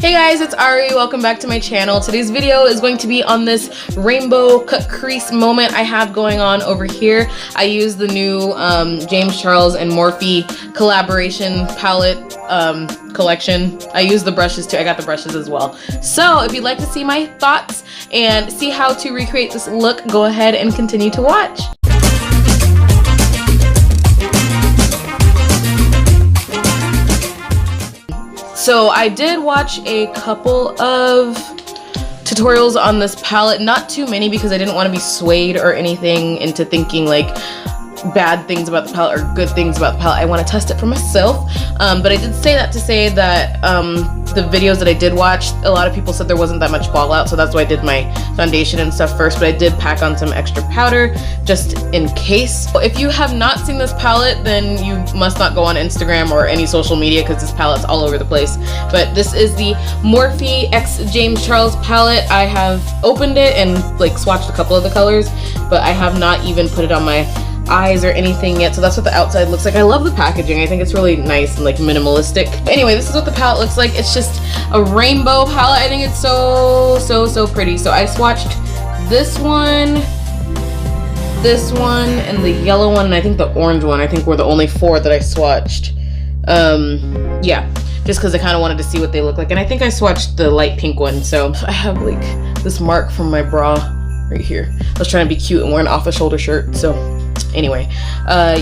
Hey guys, it's Ari. Welcome back to my channel. Today's video is going to be on this rainbow cut crease moment I have going on over here. I use the new James Charles and Morphe collaboration palette collection. I use the brushes too. I got the brushes as well. So if you'd like to see my thoughts and see how to recreate this look, go ahead and continue to watch. So I did watch a couple of tutorials on this palette, not too many because I didn't want to be swayed or anything into thinking like bad things about the palette or good things about the palette. I want to test it for myself, but I did say that to say that the videos that I did watch, a lot of people said there wasn't that much fallout, so that's why I did my foundation and stuff first, but I did pack on some extra powder just in case. If you have not seen this palette, then you must not go on Instagram or any social media because this palette's all over the place. But this is the Morphe x James Charles palette. I have opened it and like swatched a couple of the colors, but I have not even put it on my eyes or anything yet, so that's what the outside looks like. I love the packaging. I think it's really nice and like minimalistic. But anyway, this is what the palette looks like. It's just a rainbow palette. I think it's so pretty. So I swatched this one, and the yellow one, and I think the orange one. I think were the only four that I swatched. Yeah, just because I kind of wanted to see what they look like. And I think I swatched the light pink one. So I have like this mark from my bra right here. I was trying to be cute and wear an off-the-shoulder shirt, so anyway,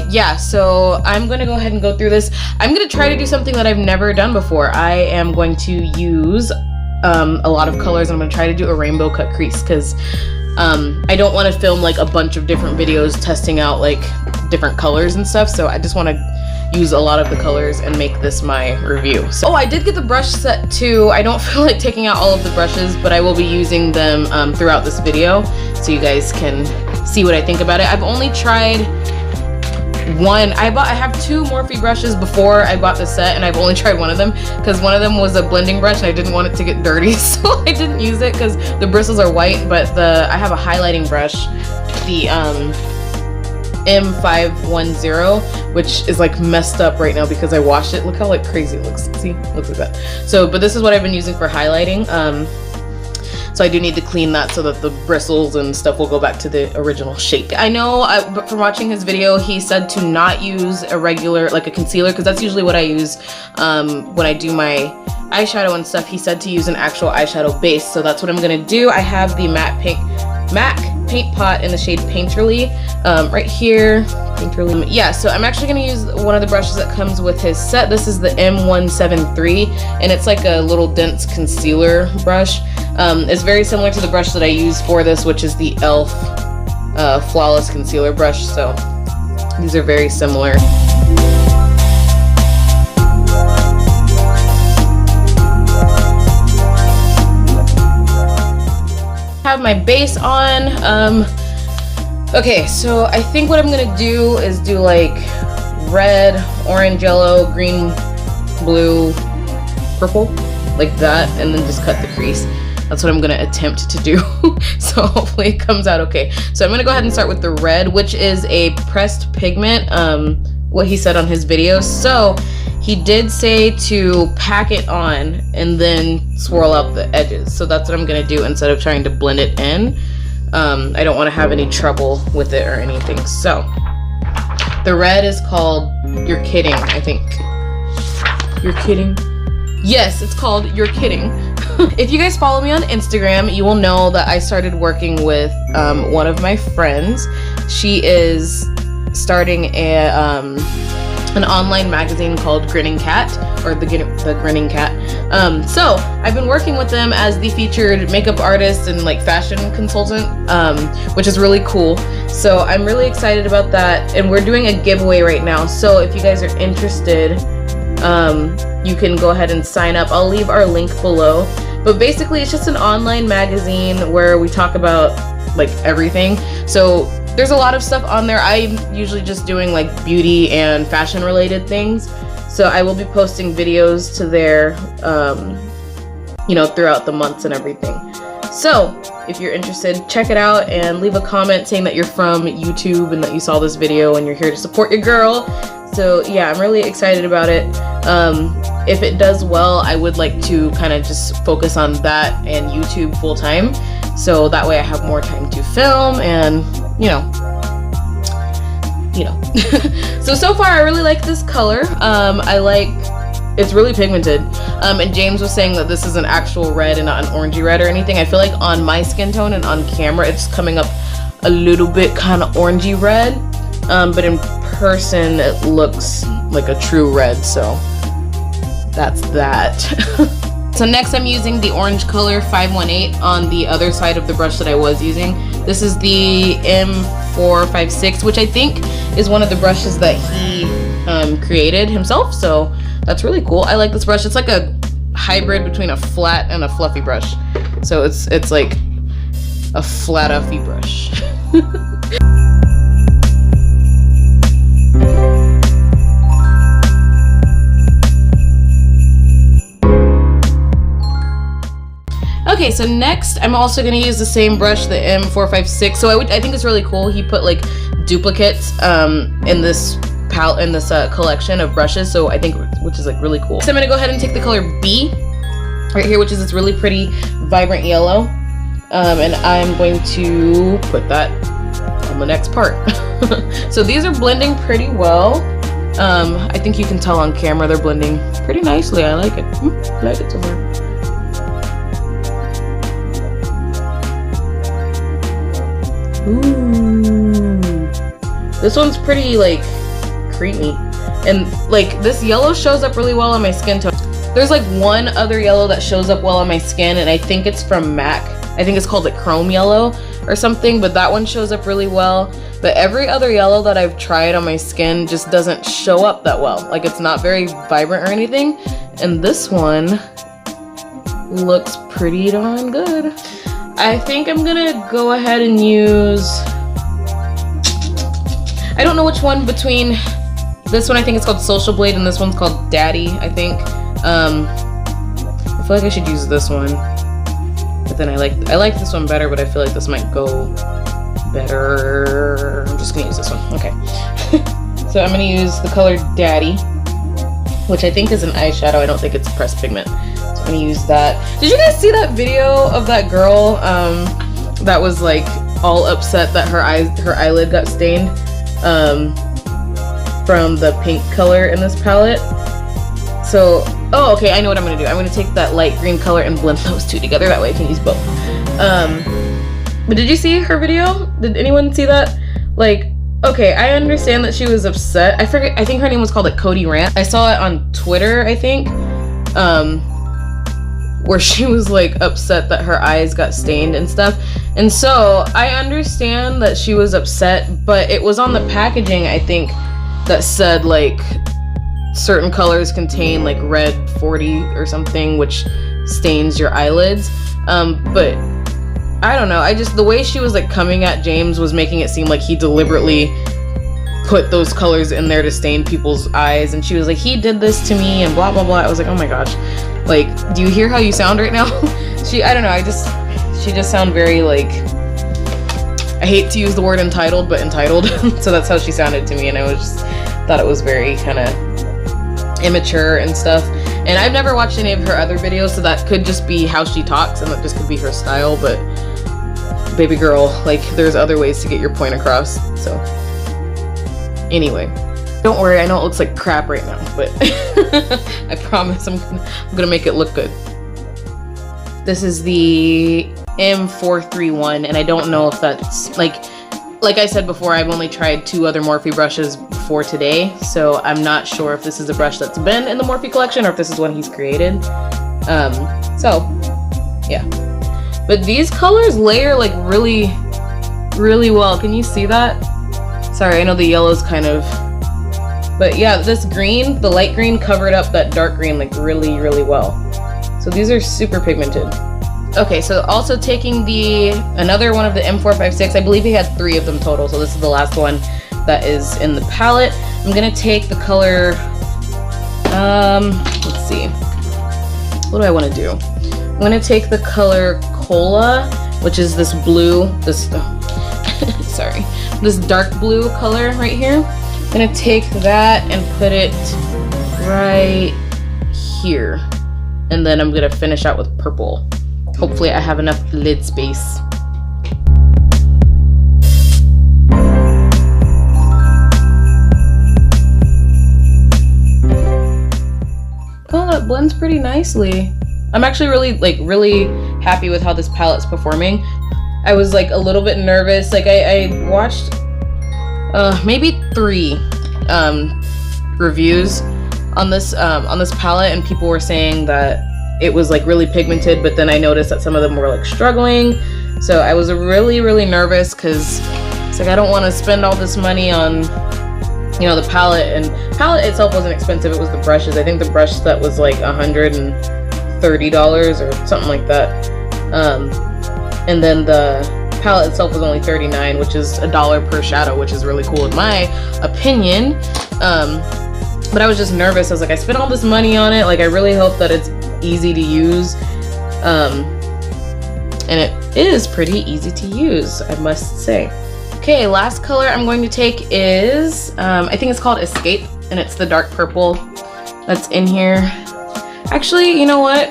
yeah, so I'm gonna go ahead and go through this. I'm gonna try to do something that I've never done before. I am going to use a lot of colors, and I'm gonna try to do a rainbow cut crease because I don't want to film like a bunch of different videos testing out like different colors and stuff, so I just want to use a lot of the colors and make this my review. So, oh, I did get the brush set too. I don't feel like taking out all of the brushes, but I will be using them throughout this video so you guys can see what I think about it. I've only tried one. I have two Morphe brushes before I bought the set, and I've only tried one of them because one of them was a blending brush and I didn't want it to get dirty, so I didn't use it because the bristles are white. But I have a highlighting brush, the M510, which is like messed up right now because I washed it. Look how like crazy it looks. See, looks like that. So, but this is what I've been using for highlighting. So I do need to clean that so that the bristles and stuff will go back to the original shape. I know, but from watching his video, he said to not use a regular, like a concealer, because that's usually what I use when I do my eyeshadow and stuff. He said to use an actual eyeshadow base, so that's what I'm gonna do. I have the MAC paint pot in the shade Painterly right here. Painterly. Yeah, so I'm actually gonna use one of the brushes that comes with his set. This is the M173, and it's like a little dense concealer brush. It's very similar to the brush that I use for this, which is the e.l.f. Flawless Concealer Brush, so these are very similar. Have my base on. Okay, so I think what I'm gonna do is do like red, orange, yellow, green, blue, purple, like that, and then just cut the crease. That's what I'm gonna attempt to do. So hopefully it comes out okay. So I'm gonna go ahead and start with the red, which is a pressed pigment, what he said on his video. So he did say to pack it on and then swirl out the edges. So that's what I'm gonna do instead of trying to blend it in. I don't wanna have any trouble with it or anything. So the red is called You're Kidding, I think. You're Kidding? Yes, it's called You're Kidding. If you guys follow me on Instagram, you will know that I started working with one of my friends. She is starting an online magazine called Grinning Cat, or the Grinning Cat. So I've been working with them as the featured makeup artist and like fashion consultant, which is really cool. So I'm really excited about that, and we're doing a giveaway right now. So if you guys are interested, you can go ahead and sign up. I'll leave our link below. But basically it's just an online magazine where we talk about like everything. So there's a lot of stuff on there. I'm usually just doing like beauty and fashion related things. So I will be posting videos to there, you know, throughout the months and everything. So if you're interested, check it out and leave a comment saying that you're from YouTube and that you saw this video and you're here to support your girl. So yeah, I'm really excited about it. If it does well, I would like to kind of just focus on that and YouTube full time, so that way I have more time to film and you know. So far I really like this color. It's really pigmented, and James was saying that this is an actual red and not an orangey red or anything. I feel like on my skin tone and on camera it's coming up a little bit kind of orangey red, but in person it looks like a true red, so that's that. So next I'm using the orange color 518 on the other side of the brush that I was using. This is the M456, which I think is one of the brushes that he created himself, so that's really cool. I like this brush. It's like a hybrid between a flat and a fluffy brush, so it's like a flat-uffy brush. Okay, so next I'm also going to use the same brush, the M456. So I think it's really cool. He put like duplicates in this palette, in this collection of brushes. So I think, which is like really cool. So I'm going to go ahead and take the color B right here, which is this really pretty vibrant yellow. And I'm going to put that on the next part. So these are blending pretty well. I think you can tell on camera they're blending pretty nicely. I like it. I like it so far. Ooh, this one's pretty like creamy, and like this yellow shows up really well on my skin tone. There's like one other yellow that shows up well on my skin, and I think it's from MAC. I think it's called like chrome yellow or something, but that one shows up really well. But every other yellow that I've tried on my skin just doesn't show up that well. Like it's not very vibrant or anything, and this one looks pretty darn good. I think I'm gonna go ahead and use, I don't know which one between this one, I think it's called Social Blade, and this one's called Daddy, I think. I feel like I should use this one, but then I like this one better, but I feel like this might go better. I'm just gonna use this one, okay. So I'm gonna use the color Daddy, which I think is an eyeshadow. I don't think it's pressed pigment. I'm gonna use that. Did you guys see that video of that girl that was like all upset that her eyelid got stained from the pink color in this palette? So, oh, okay, I know what I'm gonna do. I'm gonna take that light green color and blend those two together. That way I can use both. But did you see her video? Did anyone see that? Like, okay, I understand that she was upset. I think her name was called like Cody Rant. I saw it on Twitter, I think. Where she was like upset that her eyes got stained and stuff. And so I understand that she was upset, but it was on the packaging, I think, that said like certain colors contain like red 40 or something, which stains your eyelids. But I don't know, the way she was like coming at James was making it seem like he deliberately put those colors in there to stain people's eyes, and she was like, he did this to me and blah blah blah. I was like, oh my gosh, like, do you hear how you sound right now? I don't know, she just sound very like, I hate to use the word entitled, but entitled. So that's how she sounded to me, and I thought it was very kind of immature and stuff. And I've never watched any of her other videos, so that could just be how she talks, and that just could be her style. But baby girl, like, there's other ways to get your point across. So anyway, don't worry, I know it looks like crap right now, but I promise I'm gonna make it look good. This is the M431, and I don't know if that's like I said before, I've only tried 2 other Morphe brushes before today, so I'm not sure if this is a brush that's been in the Morphe collection or if this is one he's created. So yeah, but these colors layer like really, really well. Can you see that? Sorry, I know the yellow's kind of, but yeah, this green, the light green covered up that dark green like really, really well. So these are super pigmented. Okay, so also taking another one of the M456, I believe he had 3 of them total, so this is the last one that is in the palette. I'm gonna take the color, let's see, what do I wanna do? I'm gonna take the color Cola, which is this blue, sorry, this dark blue color right here. I'm gonna take that and put it right here. And then I'm gonna finish out with purple. Hopefully I have enough lid space. Oh, that blends pretty nicely. I'm actually really happy with how this palette's performing. I was like a little bit nervous. Like I watched maybe 3 reviews on this palette, and people were saying that it was like really pigmented, but then I noticed that some of them were like struggling. So I was really nervous because it's like I don't want to spend all this money on, you know, the palette. And palette itself wasn't expensive, it was the brushes. I think the brush set was like $130 or something like that. And then the palette itself was only $39, which is $1 per shadow, which is really cool in my opinion. But I was just nervous. I was like, I spent all this money on it. Like, I really hope that it's easy to use. And it is pretty easy to use, I must say. Okay, last color I'm going to take is, I think it's called Escape, and it's the dark purple that's in here. Actually, you know what?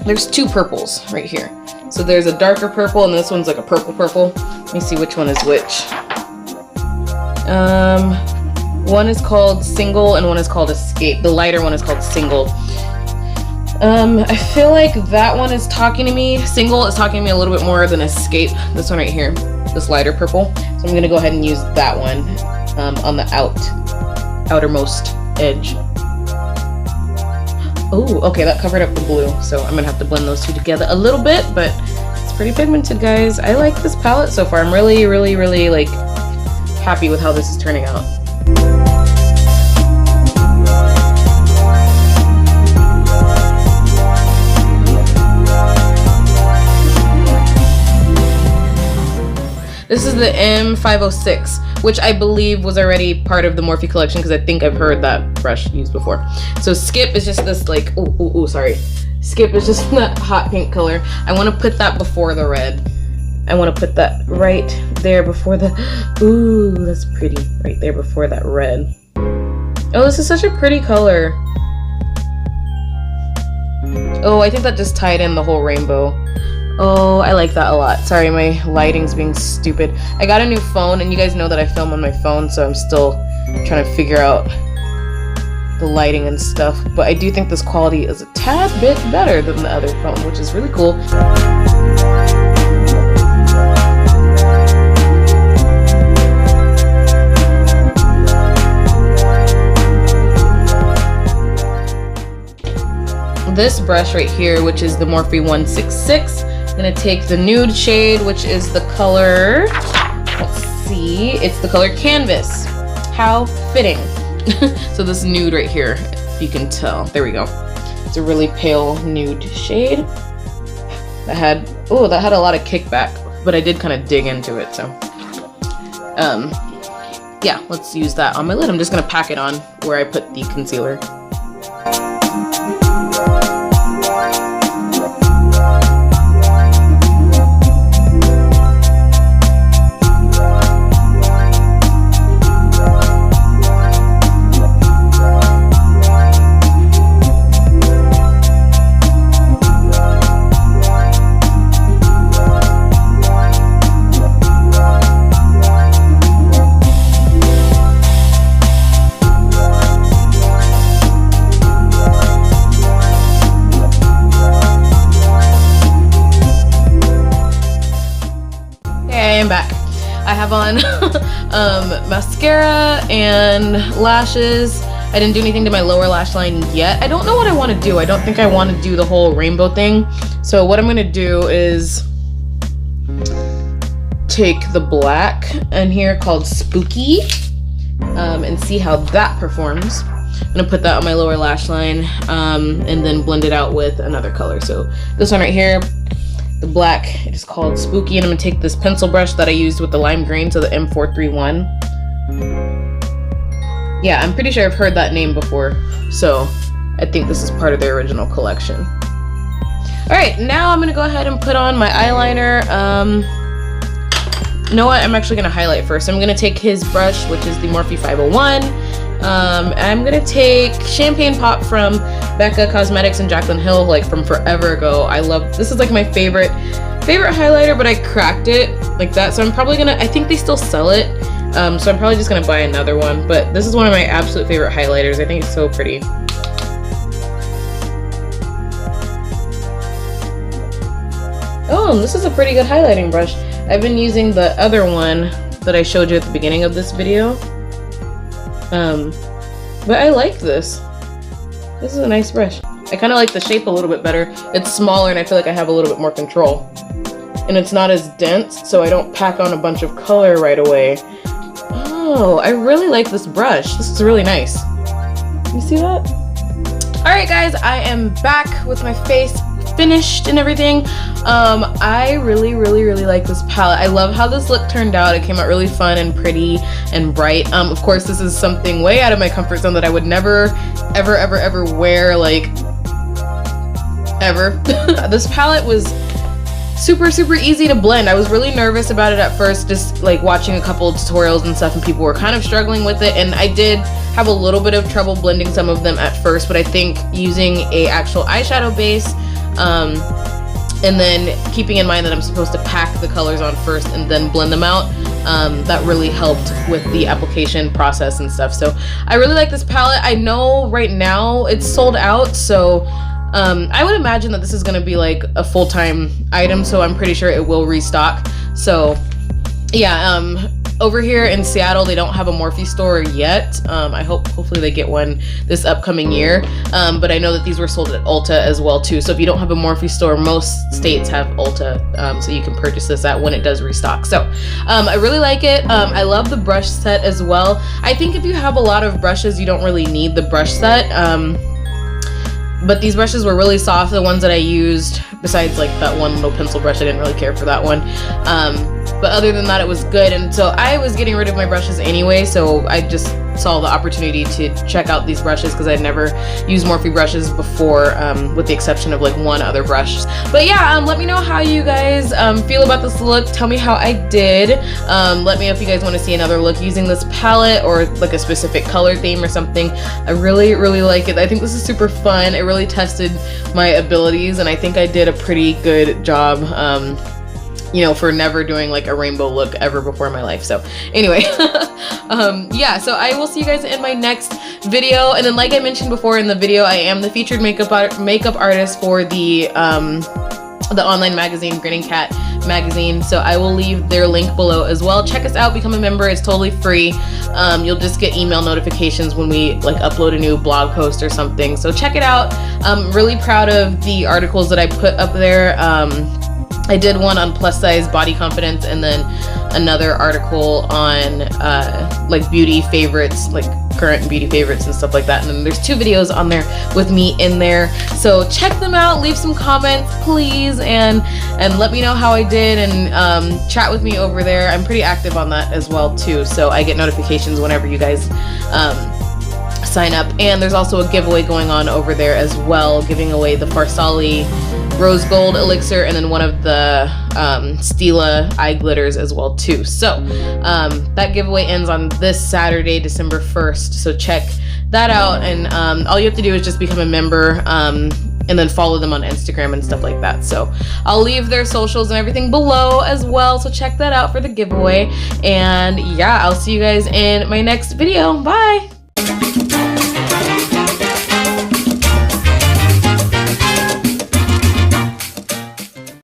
There's 2 purples right here. So there's a darker purple, and this one's like a purple. Let me see which one is which. One is called Single and one is called Escape. The lighter one is called Single. I feel like that one is talking to me. Single is talking to me a little bit more than Escape. This one right here, this lighter purple. So I'm gonna go ahead and use that one on the outermost edge. Oh, okay, that covered up the blue. So I'm gonna have to blend those 2 together a little bit, but it's pretty pigmented, guys. I like this palette so far. I'm really like happy with how this is turning out. This is the M506, which I believe was already part of the Morphe collection because I think I've heard that brush used before. So Skip is just this like, sorry. Skip is just that hot pink color. I want to put that before the red. I want to put that right there before the, ooh, that's pretty. Right there before that red. Oh, this is such a pretty color. Oh, I think that just tied in the whole rainbow. Oh, I like that a lot. Sorry, my lighting's being stupid. I got a new phone, and you guys know that I film on my phone, so I'm still trying to figure out the lighting and stuff. But I do think this quality is a tad bit better than the other phone, which is really cool. This brush right here, which is the Morphe 166, I'm gonna take the nude shade, which is the color, let's see, it's the color Canvas. How fitting. So this nude right here, if you can tell, there we go. It's a really pale nude shade. That had a lot of kickback, but I did kind of dig into it, so. Yeah, let's use that on my lid. I'm just gonna pack it on where I put the concealer. Back. I have on mascara and lashes. I didn't do anything to my lower lash line yet. I don't know what I want to do. I don't think I want to do the whole rainbow thing. So what I'm going to do is take the black in here called Spooky and see how that performs. I'm going to put that on my lower lash line and then blend it out with another color. So this one right here, the black, it is called Spooky, and I'm gonna take this pencil brush that I used with the lime green, so the M431. Yeah, I'm pretty sure I've heard that name before, so I think this is part of the original collection. Alright, now I'm gonna go ahead and put on my eyeliner. You know what, I'm actually gonna highlight first. I'm gonna take his brush, which is the Morphe 501, I'm gonna take Champagne Pop from Becca Cosmetics and Jaclyn Hill, like from forever ago. I love, this is like my favorite highlighter, but I cracked it like that, so I'm probably gonna, I think they still sell it, so I'm probably just gonna buy another one, but this is one of my absolute favorite highlighters. I think it's so pretty. Oh, and this is a pretty good highlighting brush. I've been using the other one that I showed you at the beginning of this video. But I like this. This is a nice brush. I kind of like the shape a little bit better. It's smaller and I feel like I have a little bit more control. And it's not as dense, so I don't pack on a bunch of color right away. Oh, I really like this brush. This is really nice. You see that? Alright guys, I am back with my face finished and everything. I really like this palette. I love how this look turned out. It came out really fun and pretty and bright. Of course, this is something way out of my comfort zone that I would never ever wear, like, ever. This palette was super easy to blend. I was really nervous about it at first, just like watching a couple of tutorials and stuff, and people were kind of struggling with it, and I did have a little bit of trouble blending some of them at first, but I think using a actual eyeshadow base, and then keeping in mind that I'm supposed to pack the colors on first and then blend them out, that really helped with the application process and stuff. So I really like this palette. I know right now it's sold out, so I would imagine that this is going to be like a full-time item, so I'm pretty sure it will restock. So yeah, over here in Seattle, they don't have a Morphe store yet. Hopefully they get one this upcoming year. But I know that these were sold at Ulta as well too. So if you don't have a Morphe store, most states have Ulta, so you can purchase this at when it does restock. So I really like it. I love the brush set as well. I think if you have a lot of brushes, you don't really need the brush set. But these brushes were really soft, the ones that I used, besides like that one little pencil brush. I didn't really care for that one. But other than that, it was good. And so I was getting rid of my brushes anyway, so I just saw the opportunity to check out these brushes because I'd never used Morphe brushes before, with the exception of like one other brush. But yeah, let me know how you guys feel about this look. Tell me how I did. Let me know if you guys want to see another look using this palette or like a specific color theme or something. I really like it. I think this is super fun. It really tested my abilities, and I think I did a pretty good job, you know, for never doing like a rainbow look ever before in my life. So anyway, yeah, so I will see you guys in my next video. And then, like I mentioned before in the video, I am the featured makeup artist for the online magazine, Grinning Cat magazine. So I will leave their link below as well. Check us out, become a member. It's totally free. You'll just get email notifications when we like upload a new blog post or something. So check it out. I'm really proud of the articles that I put up there. I did one on plus size body confidence, and then another article on like beauty favorites, like current beauty favorites and stuff like that. And then there's 2 videos on there with me in there. So check them out, leave some comments please, and let me know how I did, and chat with me over there. I'm pretty active on that as well too, so I get notifications whenever you guys sign up. And there's also a giveaway going on over there as well, giving away the Farsali rose gold elixir and then one of the Stila eye glitters as well too. So that giveaway ends on this Saturday, December 1st, so check that out. And all you have to do is just become a member, and then follow them on Instagram and stuff like that. So I'll leave their socials and everything below as well, so check that out for the giveaway. And yeah, I'll see you guys in my next video. Bye.